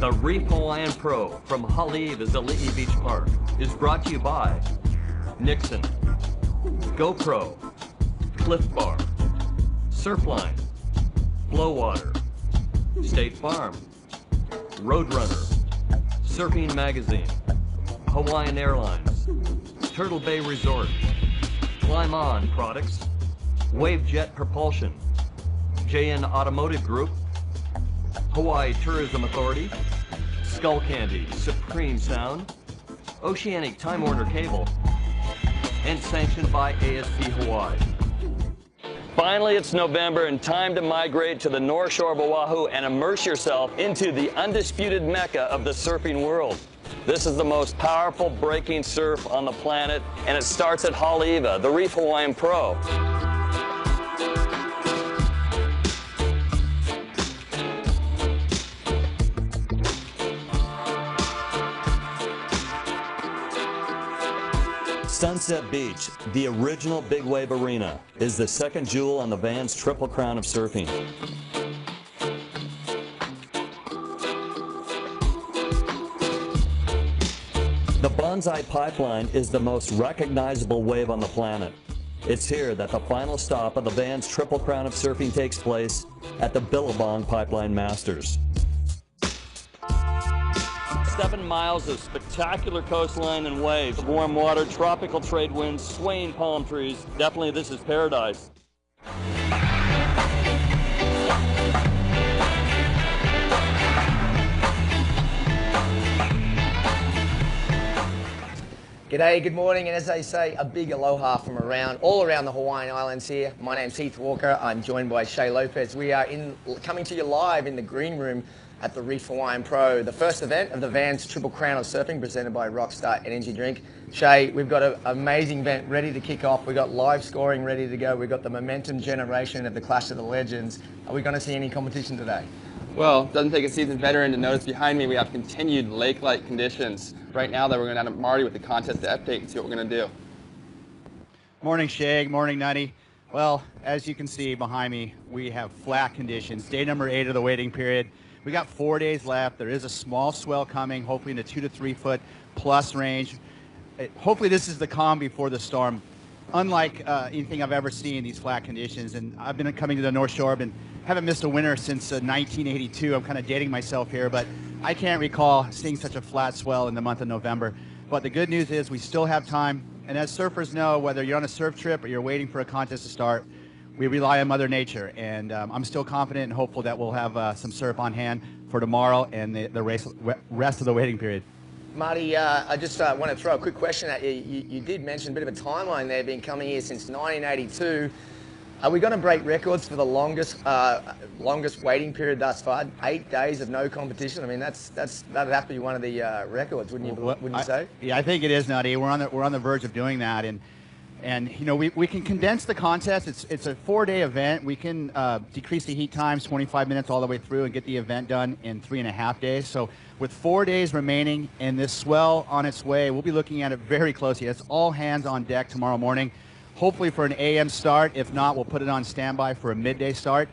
The Reef Hawaiian Pro from Haleiwa's Ali'i Beach Park is brought to you by Nixon, GoPro, Cliff Bar, Surfline, Flowwater, State Farm, Roadrunner, Surfing Magazine, Hawaiian Airlines, Turtle Bay Resort, Climb On Products, Wavejet Propulsion, JN Automotive Group, Hawaii Tourism Authority, Skull Candy, Supreme Sound, Oceanic Time Warner Cable, and sanctioned by ASP Hawaii. Finally, it's November and time to migrate to the North Shore of Oahu and immerse yourself into the undisputed mecca of the surfing world. This is the most powerful breaking surf on the planet, and it starts at Haleiwa, the Reef Hawaiian Pro. Sunset Beach, the original big wave arena, is the second jewel on the Van's Triple Crown of surfing. The Bonsai Pipeline is the most recognizable wave on the planet. It's here that the final stop of the Van's Triple Crown of surfing takes place at the Billabong Pipeline Masters. 7 miles of spectacular coastline and waves, warm water, tropical trade winds, swaying palm trees. Definitely this is paradise. G'day, good morning, and as they say, a big aloha from all around the Hawaiian Islands here. My name's Heath Walker. I'm joined by Shay Lopez. We are coming to you live in the green room at the Reef Hawaiian Pro, the first event of the Van's Triple Crown of Surfing presented by Rockstar Energy Drink. Shay, we've got an amazing event ready to kick off. We've got live scoring ready to go. We've got the momentum generation of the Clash of the Legends. Are we going to see any competition today? Well, it doesn't take a seasoned veteran to notice behind me we have continued lake-like conditions. Right now, though, we're going to have Marty with the contest update and see what we're going to do. Morning, Shay. Morning, Nutty. Well, as you can see behind me, we have flat conditions. Day number 8 of the waiting period. We got 4 days left. There is a small swell coming, hopefully in the 2 to 3 foot plus range. Hopefully this is the calm before the storm. Unlike anything I've ever seen in these flat conditions, and I've been coming to the North Shore, haven't missed a winter since 1982. I'm kind of dating myself here, but I can't recall seeing such a flat swell in the month of November. But the good news is we still have time, and as surfers know, whether you're on a surf trip or you're waiting for a contest to start, we rely on Mother Nature, and I'm still confident and hopeful that we'll have some surf on hand for tomorrow and the rest of the waiting period. Marty, I just want to throw a quick question at you. You did mention a bit of a timeline there, been coming here since 1982. Are we going to break records for the longest waiting period thus far? 8 days of no competition. I mean, that'd have to be one of the records, wouldn't you say? Yeah, I think it is, Nutty. We're on the verge of doing that, and you know, we can condense the contest. It's a 4-day event. We can decrease the heat times 25 minutes all the way through and get the event done in 3.5 days. So with 4 days remaining and this swell on its way, we'll be looking at it very closely. It's all hands on deck tomorrow morning, hopefully for an AM start. If not, we'll put it on standby for a midday start,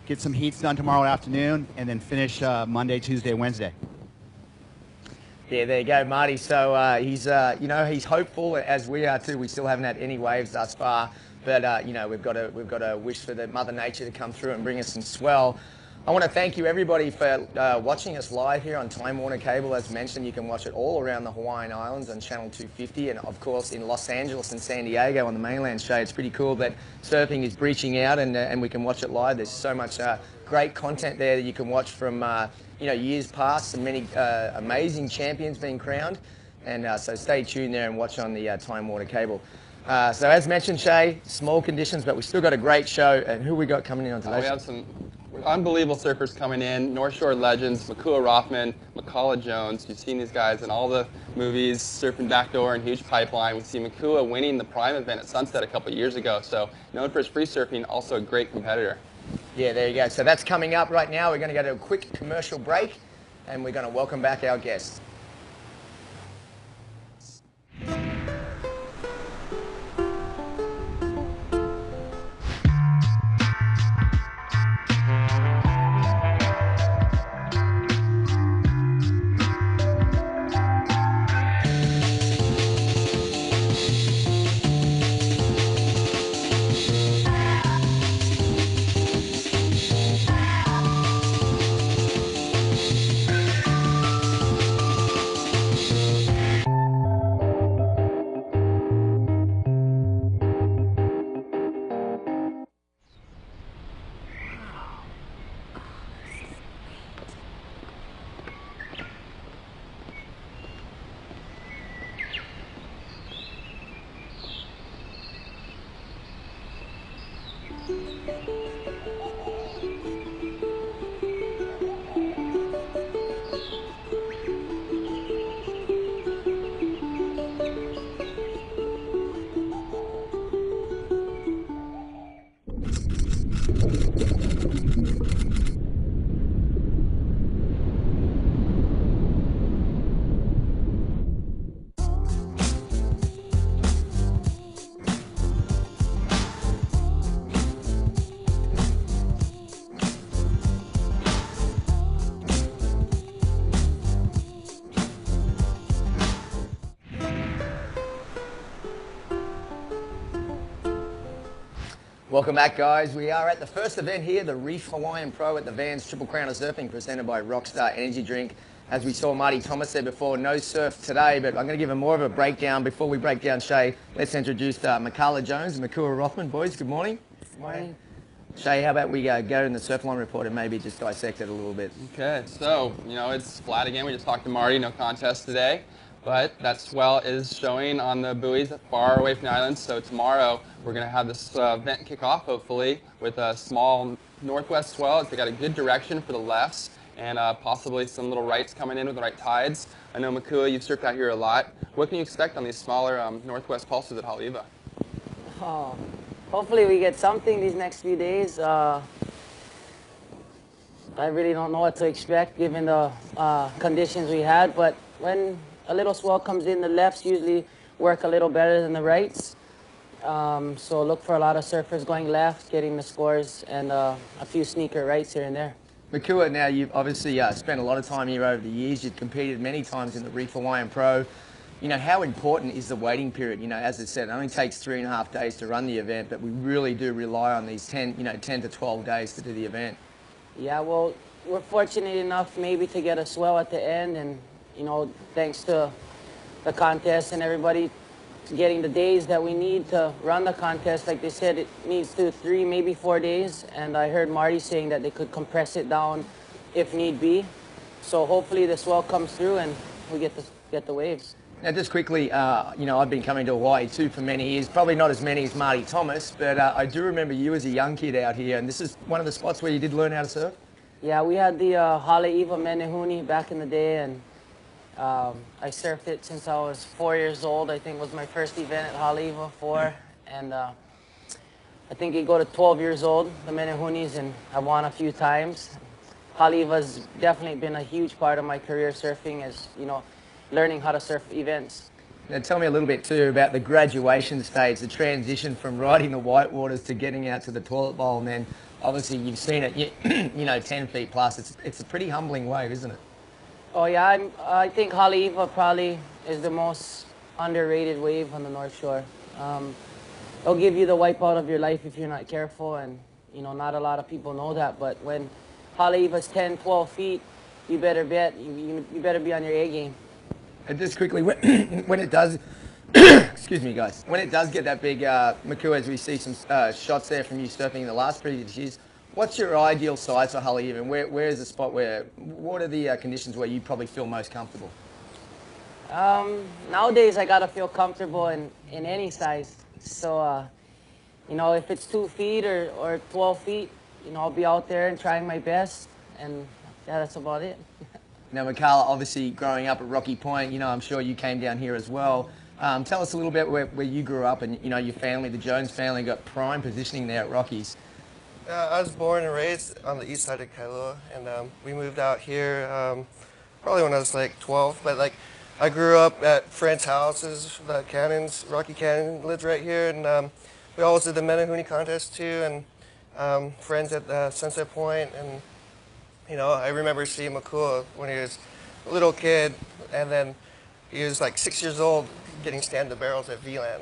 get some heats done tomorrow afternoon, and then finish Monday, Tuesday, Wednesday. Yeah, there you go, Marty. So he's hopeful, as we are too. We still haven't had any waves thus far, but you know, we've got to wish for the Mother Nature to come through and bring us some swell. I want to thank you, everybody, for watching us live here on Time Warner Cable. As mentioned, you can watch it all around the Hawaiian Islands on Channel 250, and of course in Los Angeles and San Diego on the mainland. Show it's pretty cool that surfing is breaching out, and we can watch it live. There's so much great content there that you can watch from years past, and many amazing champions being crowned. And so stay tuned there and watch on the Time Warner Cable. So as mentioned, Shay, small conditions, but we've still got a great show. And who we got coming in on today? We have some unbelievable surfers coming in, North Shore legends, Makua Rothman, McCullough Jones. You've seen these guys in all the movies, surfing backdoor and huge pipeline. We see Makua winning the Prime event at Sunset a couple years ago. So known for his free surfing, also a great competitor. Yeah, there you go. So that's coming up right now. We're going to go to a quick commercial break, and we're going to welcome back our guests. Welcome back, guys. We are at the first event here, the Reef Hawaiian Pro at the Vans Triple Crown of Surfing, presented by Rockstar Energy Drink. As we saw Marty Thomas said before, no surf today, but I'm going to give him more of a breakdown. Before we break down Shay, let's introduce Makala Jones and Makua Rothman. Boys, good morning. Good morning. Shay, how about we go in the Surfline report and maybe just dissect it a little bit? Okay, so, it's flat again. We just talked to Marty, no contest today. But that swell is showing on the buoys far away from the island. So tomorrow we're going to have this event kick off, hopefully, with a small northwest swell. It's got a good direction for the lefts and possibly some little rights coming in with the right tides. I know, Makua, you've surfed out here a lot. What can you expect on these smaller northwest pulses at Haleiwa? Oh, hopefully we get something these next few days. I really don't know what to expect given the conditions we had, but when a little swell comes in, the lefts usually work a little better than the rights. So look for a lot of surfers going left, getting the scores, and a few sneaker rights here and there. Makua, now you've obviously spent a lot of time here over the years. You've competed many times in the Reef Hawaiian Pro. How important is the waiting period? As I said, it only takes 3.5 days to run the event, but we really do rely on these 10 to 12 days to do the event. Yeah, well, we're fortunate enough maybe to get a swell at the end, and thanks to the contest and everybody getting the days that we need to run the contest. Like they said, it needs 2, 3, maybe 4 days. And I heard Marty saying that they could compress it down if need be. So hopefully the swell comes through and we get the waves. Now, just quickly, I've been coming to Hawaii too for many years, probably not as many as Marty Thomas, but I do remember you as a young kid out here, and this is one of the spots where you did learn how to surf? Yeah, we had the Haleiwa Menehune back in the day, and I surfed it since I was 4 years old. I think it was my first event at Haleiwa, 4. And I think you go to 12 years old, the Menehunes, and I won a few times. Haleiwa's definitely been a huge part of my career surfing, as learning how to surf events. Now tell me a little bit too about the graduation stage, the transition from riding the whitewaters to getting out to the toilet bowl, and then obviously you've seen it, 10 feet plus. It's a pretty humbling wave, isn't it? Oh yeah, I think Haleiwa probably is the most underrated wave on the North Shore. It'll give you the wipeout of your life if you're not careful, and not a lot of people know that. But when Haleiwa's 10, 12 feet, you better bet you better be on your A game. And just quickly, when it does, excuse me, guys, when it does get that big, Makua, as we see some shots there from you surfing in the last previous years. What's your ideal size for Haleiwa, and where is the spot what are the conditions where you probably feel most comfortable? Nowadays, I gotta feel comfortable in any size. So, if it's 2 feet or 12 feet, I'll be out there and trying my best, and yeah, that's about it. Now, Makala, obviously growing up at Rocky Point, I'm sure you came down here as well. Tell us a little bit where you grew up, and your family, the Jones family, got prime positioning there at Rockies. I was born and raised on the east side of Kailua, and we moved out here probably when I was like 12. But I grew up at friends' houses. The Cannons, Rocky Cannon lives right here, and we always did the Menehune contest too, and friends at Sunset Point. And I remember seeing Makua when he was a little kid, and then he was like 6 years old, getting stand-up barrels at VLAN.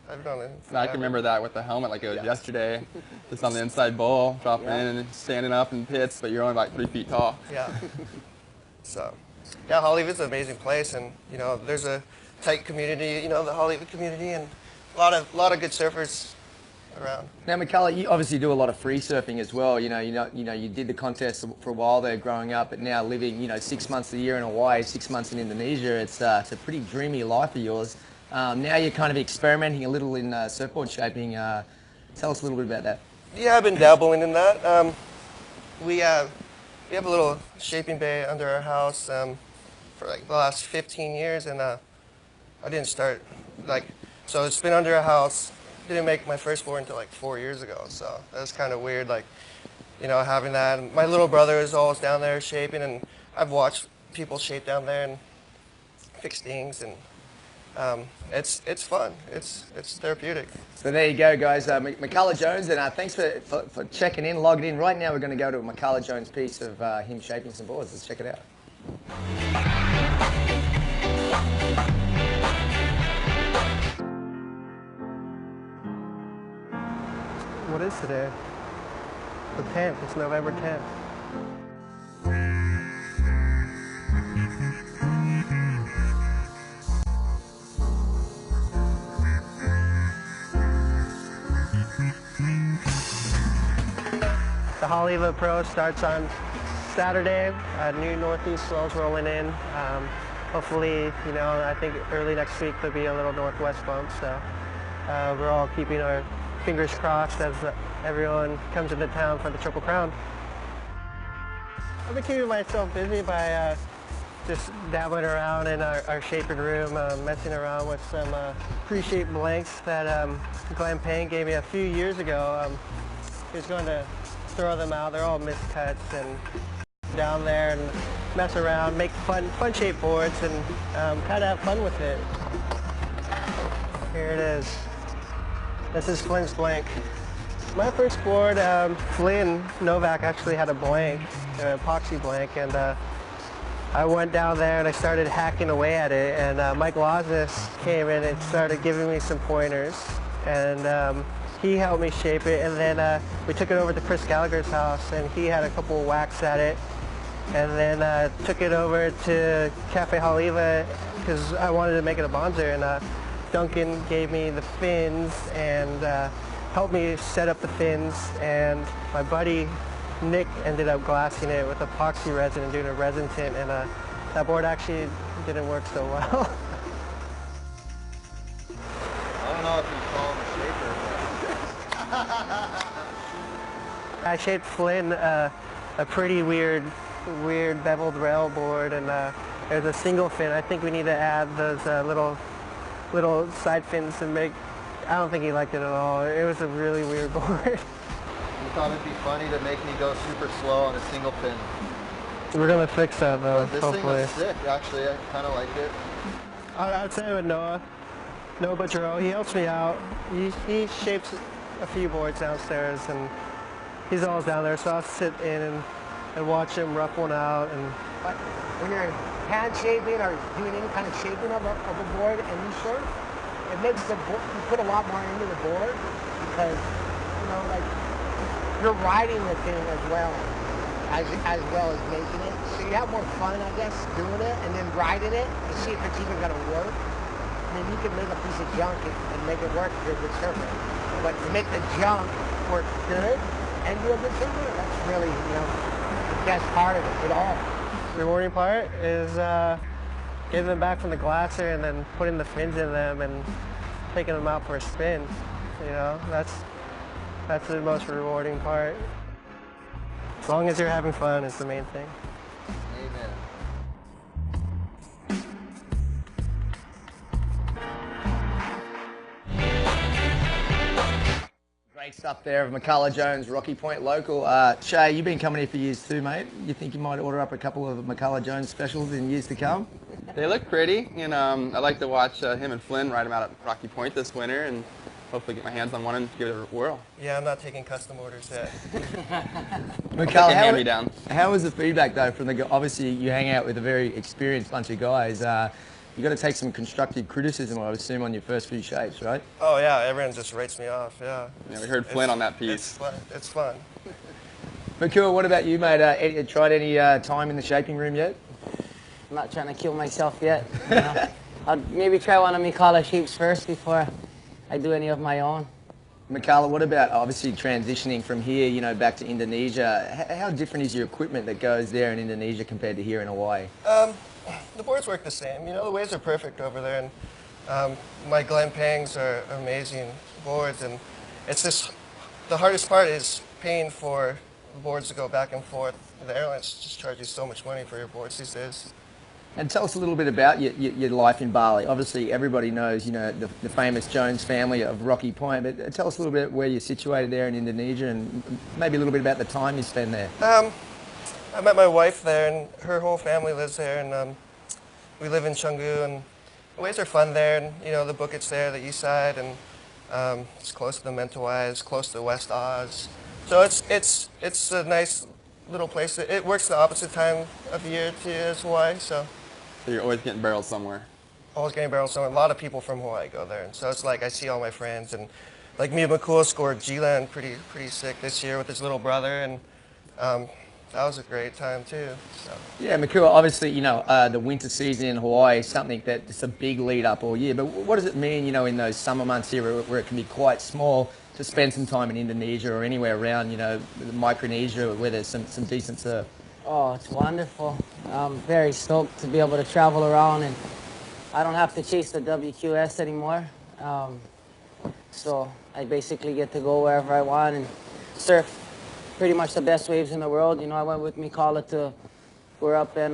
I've done it. I can remember that with the helmet like it was yesterday. Just on the inside bowl, dropping in and standing up in pits, but you're only like 3 feet tall. Yeah. So, yeah, Haleiwa is an amazing place, and there's a tight community, the Haleiwa community, and a lot of good surfers around. Now, Makala, you obviously do a lot of free surfing as well. You did the contest for a while there growing up, but now living 6 months a year in Hawaii, 6 months in Indonesia, it's a pretty dreamy life of yours. Now you're kind of experimenting a little in surfboard shaping. Tell us a little bit about that. Yeah, I've been dabbling in that. We have a little shaping bay under our house for the last 15 years, and I didn't start so it's been under our house. Didn't make my first board until 4 years ago, so that was kind of weird, having that. And my little brother is always down there shaping, and I've watched people shape down there and fix things, and it's fun. It's therapeutic. So there you go, guys. Makala Jones, and thanks for checking in, logging in. Right now we're going to go to a Makala Jones piece of him shaping some boards. Let's check it out. is today? The 10th. It's November 10th. The Haleiwa Pro starts on Saturday. New northeast swells rolling in. Hopefully, you know, I think early next week there'll be a little northwest bump. So we're all keeping our fingers crossed as everyone comes into town for the Triple Crown. I've been keeping myself busy by just dabbling around in our shaping room, messing around with some pre-shaped blanks that Glenn Payne gave me a few years ago. He was going to throw them out. They're all miscuts, and down there and mess around, make fun shaped boards, and kind of have fun with it. Here it is. This is Flynn's blank. My first board, Flynn Novak actually had a blank, an epoxy blank, and I went down there and I started hacking away at it, and Mike Loznis came in and started giving me some pointers, and he helped me shape it, and then we took it over to Chris Gallagher's house, and he had a couple of whacks at it, and then took it over to Cafe Haleiwa because I wanted to make it a bonzer, and Duncan gave me the fins and helped me set up the fins, and my buddy Nick ended up glassing it with epoxy resin and doing a resin tint, and that board actually didn't work so well. I don't know if you call him a shaper, but... I shaped Flynn a pretty weird beveled rail board, and there's a single fin. I think we need to add those little side fins to make. I don't think he liked it at all. It was a really weird board. You thought it'd be funny to make me go super slow on a single fin. We're gonna fix that though, This hopefully. thing was sick, actually. I kind of liked it. I'd say with Noah Boudreau, he helps me out. He shapes a few boards downstairs, and he's always down there, so I'll sit in and watch him rough one out. And But when you're hand shaping or doing any kind of shaping of a board and you shape, it makes the board, you put a lot more into the board because, you know, like, you're riding the thing as well as making it. So you have more fun, I guess, doing it and then riding it to see if it's even going to work. I mean, you can make a piece of junk and make it work if you're a good surfer. But to make the junk work good and you're a good surfer, that's really, you know, the best part of it all. rewarding part is getting them back from the glasser and then putting the fins in them and taking them out for a spin. You know, that's the most rewarding part. As long as you're having fun is the main thing. Amen. Great stuff there of McCullough Jones, Rocky Point local. Shay, you've been coming here for years too, mate. You think you might order up a couple of McCullough Jones specials in years to come? They look pretty, and I like to watch him and Flynn ride them out at Rocky Point this winter, and hopefully get my hands on one and give it a whirl. Yeah, I'm not taking custom orders yet. McCullough, how was the feedback though from the? Obviously, you hang out with a very experienced bunch of guys. You got to take some constructive criticism, I would assume, on your first few shapes, right? Oh yeah, everyone just writes me off. Yeah. Yeah, we heard Flynn on that piece. It's fun. It's fun. McCullough, what about you, mate? Tried any time in the shaping room yet? I'm not trying to kill myself yet. You know? I'll maybe try one of McCullough shapes first before I do any of my own. McCullough, what about obviously transitioning from here, you know, back to Indonesia? How different is your equipment that goes there in Indonesia compared to here in Hawaii? The boards work the same. You know, the waves are perfect over there, and my Glen Pangs are amazing boards, and it's just the hardest part is paying for the boards to go back and forth. The airlines just charge you so much money for your boards these days. And tell us a little bit about your life in Bali. Obviously, everybody knows, you know, the famous Jones family of Rocky Point, but tell us a little bit where you're situated there in Indonesia and maybe a little bit about the time you spend there. I met my wife there, and her whole family lives there, and we live in Canggu, and the waves are fun there, and you know, the Bukit's there, the east side, and it's close to the Mentawai, it's close to West Oz. So it's a nice little place. It works the opposite time of the year as Hawaii, so. So you're always getting barreled somewhere. Always getting barreled somewhere. A lot of people from Hawaii go there, and so it's like I see all my friends, and like me and McCool scored G-Land pretty sick this year with his little brother, and that was a great time too. So. Yeah, Makua, obviously, you know, the winter season in Hawaii is something that it's a big lead up all year. But what does it mean, you know, in those summer months here where it can be quite small to spend some time in Indonesia or anywhere around, you know, Micronesia where there's some decent surf? Oh, it's wonderful. I'm very stoked to be able to travel around, and I don't have to chase the WQS anymore. So I basically get to go wherever I want and surf pretty much the best waves in the world. You know, I went with Mikala to, we're up in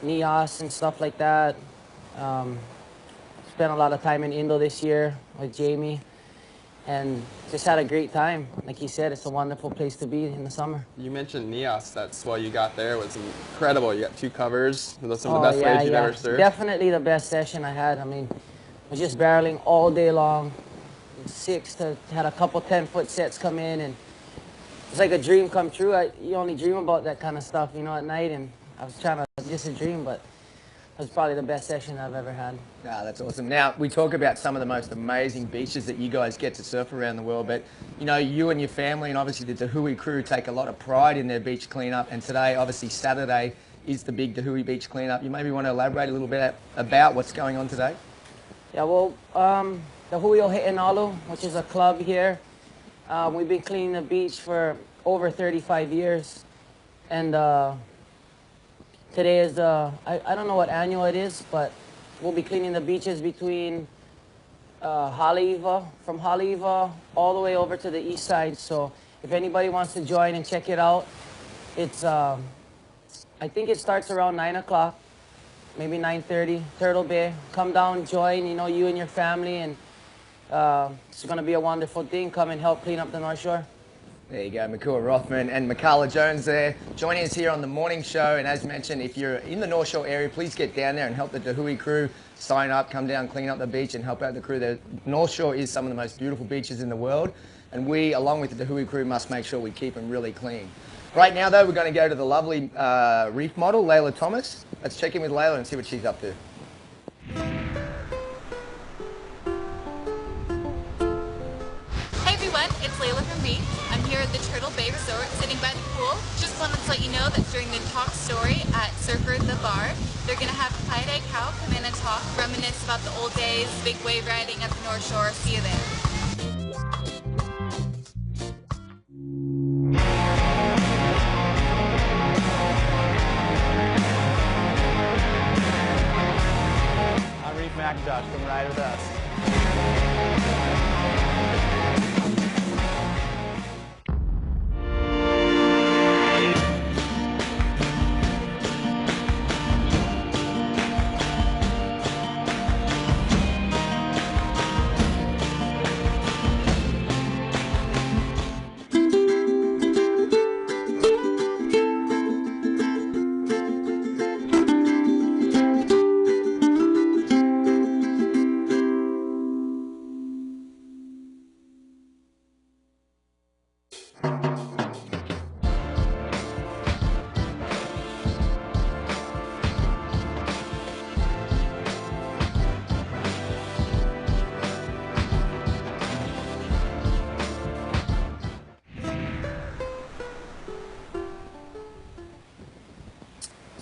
Nias and stuff like that. Spent a lot of time in Indo this year with Jamie, and just had a great time. Like he said, it's a wonderful place to be in the summer. You mentioned Nias. That swell you got there was incredible. You got 2 covers. Were those some of the best waves you've ever surfed? Definitely the best session I had. I mean, I was just barreling all day long. Had a couple 10-foot sets come in, and it's like a dream come true. You only dream about that kind of stuff, you know, at night, and I was trying to, just a dream, but it was probably the best session I've ever had. Ah, that's awesome. Now, we talk about some of the most amazing beaches that you guys get to surf around the world, but, you know, you and your family and obviously the Dahui crew take a lot of pride in their beach cleanup, and today, obviously Saturday, is the big Dahui beach cleanup. You maybe want to elaborate a little bit about what's going on today? Yeah, well, the Hui Ohe'enalu, which is a club here, we've been cleaning the beach for over 35 years, and today is I don't know what annual it is, but we'll be cleaning the beaches between Haleiwa, from Haleiwa all the way over to the east side. So if anybody wants to join and check it out, it's I think it starts around 9 o'clock, maybe 9:30, Turtle Bay. Come down, join, you know, you and your family, and it's going to be a wonderful thing. Come and help clean up the North Shore. There you go, Makua Rothman and Mikala Jones there, joining us here on the morning show. And as mentioned, if you're in the North Shore area, please get down there and help the Dahui crew. Sign up, come down, clean up the beach and help out the crew. The North Shore is some of the most beautiful beaches in the world, and we, along with the Dahui crew, must make sure we keep them really clean. Right now, though, we're going to go to the lovely reef model, Layla Thomas. Let's check in with Layla and see what she's up to. Hey everyone, it's Layla from Reef. I'm here at the Turtle Bay Resort, sitting by the pool. Just wanted to let you know that during the talk story at Surfer the Bar, they're going to have Tie-Dye Cow come in and talk, reminisce about the old days, big wave riding at the North Shore. See you there. I'm Reef McIntosh. Come ride with us.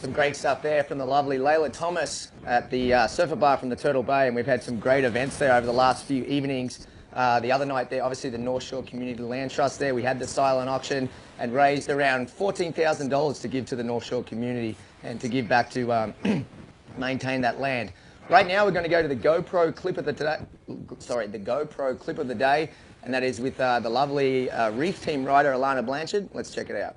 Some great stuff there from the lovely Layla Thomas at the Surfer Bar from the Turtle Bay, and we've had some great events there over the last few evenings. The other night there, obviously the North Shore Community Land Trust there, we had the silent auction and raised around $14,000 to give to the North Shore community and to give back to maintain that land. Right now we're going to go to the GoPro clip of the day, and that is with the lovely Reef team rider Alana Blanchard. Let's check it out.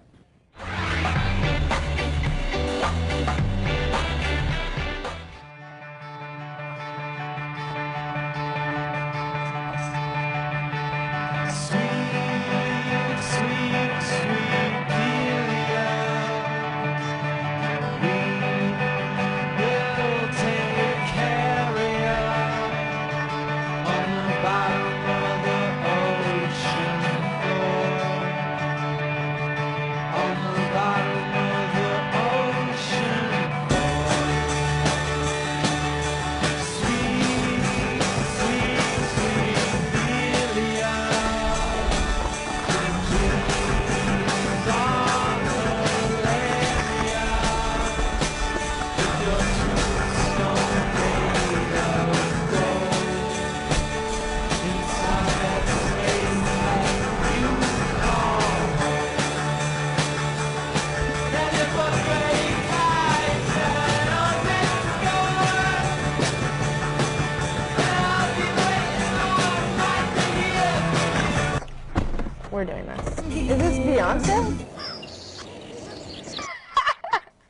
we're doing this. Is this Beyonce?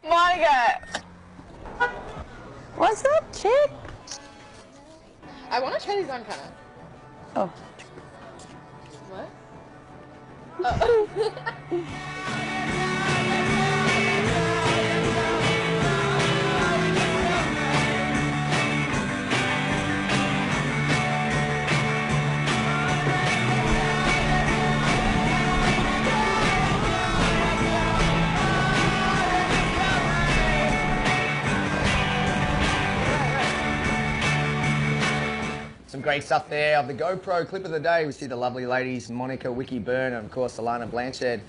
Monica! What's up, chick? I want to try these on kind of. Oh. What? Oh. Some great stuff there of the GoPro clip of the day. We see the lovely ladies, Monica, Wiki Byrne, and of course, Alana Blanchard.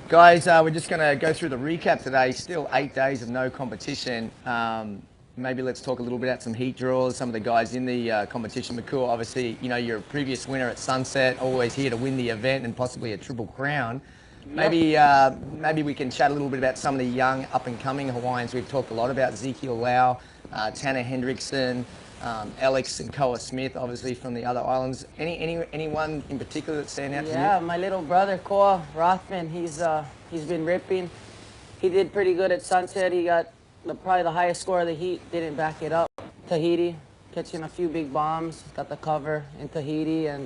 Guys, we're just going to go through the recap today. Still 8 days of no competition. Maybe let's talk a little bit about some heat draws, some of the guys in the competition. McCool, obviously, you know, you're a previous winner at Sunset, always here to win the event and possibly a Triple Crown. Maybe we can chat a little bit about some of the young up-and-coming Hawaiians. We've talked a lot about Ezekiel Lau, Tanner Hendrickson, Alex and Koa Smith, obviously from the other islands. Anyone in particular that stand out to you? Yeah, my little brother Koa Rothman. He's been ripping. He did pretty good at Sunset. He got probably the highest score of the heat. Didn't back it up. Tahiti, catching a few big bombs. Got the cover in Tahiti, and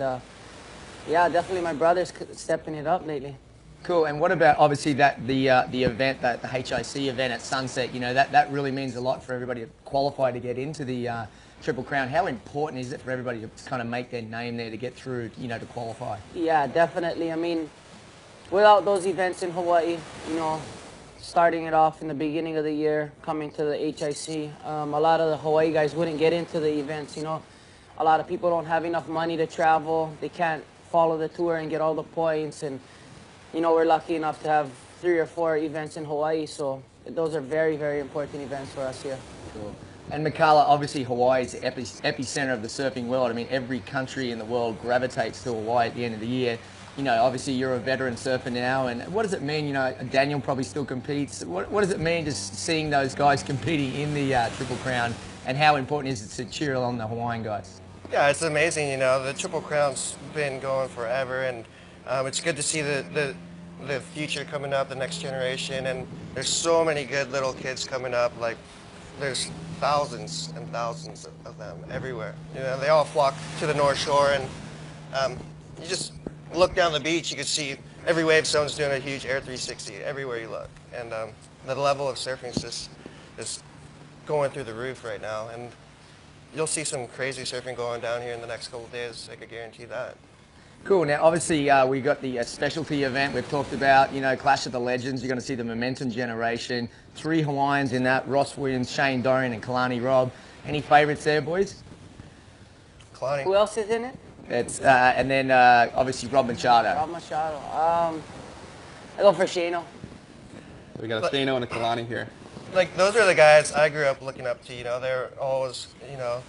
yeah, definitely my brother's stepping it up lately. Cool. And what about obviously that the event, that the HIC event at Sunset? You know, that really means a lot for everybody to qualify to get into the Triple Crown. How important is it for everybody to kind of make their name there to get through, you know, to qualify? Yeah, definitely. I mean, without those events in Hawaii, you know, starting it off in the beginning of the year, coming to the HIC, a lot of the Hawaii guys wouldn't get into the events, you know. A lot of people don't have enough money to travel. They can't follow the tour and get all the points. And, you know, we're lucky enough to have 3 or 4 events in Hawaii. So those are very, very important events for us here. Cool. And Mikala, obviously Hawaii is the epicenter of the surfing world. I mean, every country in the world gravitates to Hawaii at the end of the year. You know, obviously you're a veteran surfer now, and what does it mean? You know, Daniel probably still competes. What does it mean just seeing those guys competing in the Triple Crown, and how important is it to cheer on the Hawaiian guys? Yeah, it's amazing. You know, the Triple Crown's been going forever, and it's good to see the future coming up, the next generation, and there's so many good little kids coming up. Like, there's thousands and thousands of them everywhere. You know, they all flock to the North Shore, and you just look down the beach, you can see every wave zone's doing a huge Air 360 everywhere you look. And the level of surfing is going through the roof right now. And you'll see some crazy surfing going down here in the next couple of days, I could guarantee that. Cool. Now, obviously, we got the specialty event we've talked about, you know, Clash of the Legends. You're going to see the Momentum generation. 3 Hawaiians in that, Ross Williams, Shane Dorian, and Kalani Robb. Any favourites there, boys? Kalani. Who else is in it? It's, and then, obviously, Rob Machado. Rob Machado. I go for Shano. We got a Shano and a Kalani here. Like, those are the guys I grew up looking up to. You know, they're always, you know,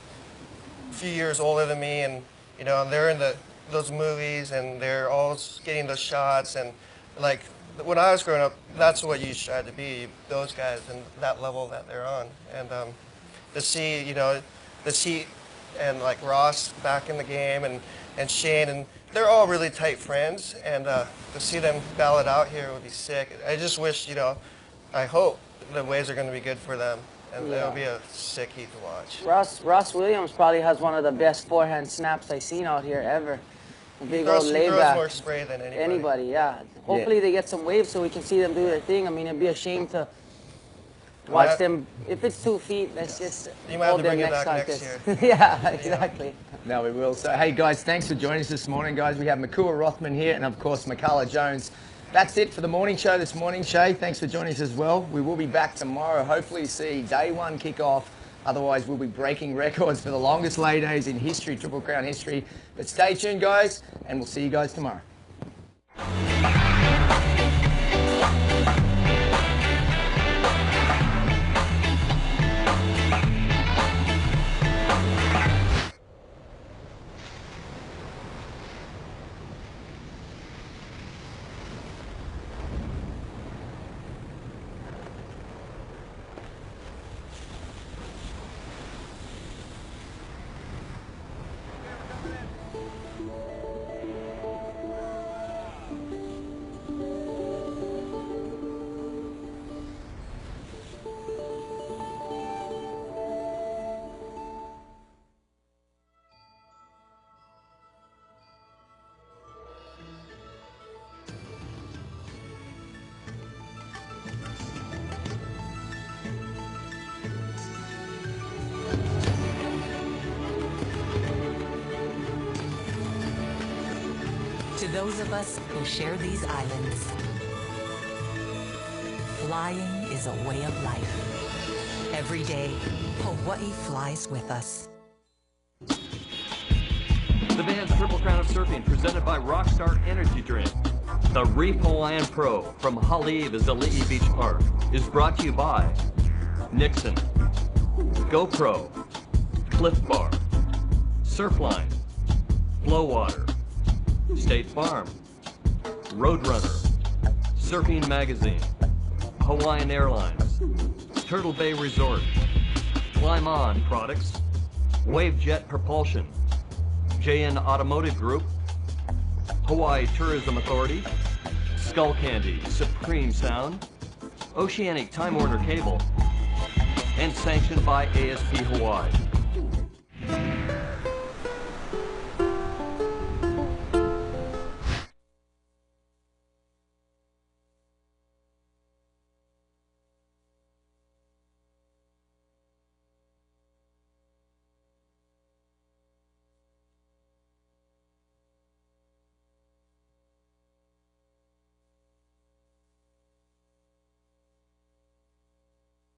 a few years older than me, and, you know, they're in those movies, and they're always getting those shots. And, like, when I was growing up, that's what you tried to be, those guys and that level that they're on. And to see, you know, and like Ross back in the game, and Shane, and they're all really tight friends, and to see them battle it out here would be sick. I just wish, you know, I hope the waves are going to be good for them, and it'll be a sick heat to watch. Ross Williams probably has one of the best forehand snaps I've seen out here ever. A big old layback. He throws more spray than anybody. Anybody, yeah. Hopefully they get some waves so we can see them do their thing. I mean, it'd be a shame to watch them. If it's 2 feet, let's just hold them next contest. Yeah, exactly. No, we will. So, hey, guys, thanks for joining us this morning, guys. We have Makua Rothman here and, of course, Mikala Jones. That's it for the morning show this morning. Shay, thanks for joining us as well. We will be back tomorrow. Hopefully see day 1 kick off. Otherwise, we'll be breaking records for the longest lay days in history, Triple Crown history. But stay tuned, guys, and we'll see you guys tomorrow. to those of us who share these islands. Flying is a way of life. Every day, Hawaii flies with us. The band's Triple Crown of Surfing, presented by Rockstar Energy Drink. The Reef Hawaiian Pro from Haleiwa's Ali'i Beach Park is brought to you by Nixon, GoPro, Cliff Bar, Surfline, Flowwater, State Farm, Roadrunner, Surfing Magazine, Hawaiian Airlines, Turtle Bay Resort, Climb On Products, Wavejet Propulsion, JN Automotive Group, Hawaii Tourism Authority, Skull Candy, Supreme Sound, Oceanic Time Warner Cable, and sanctioned by ASP Hawaii.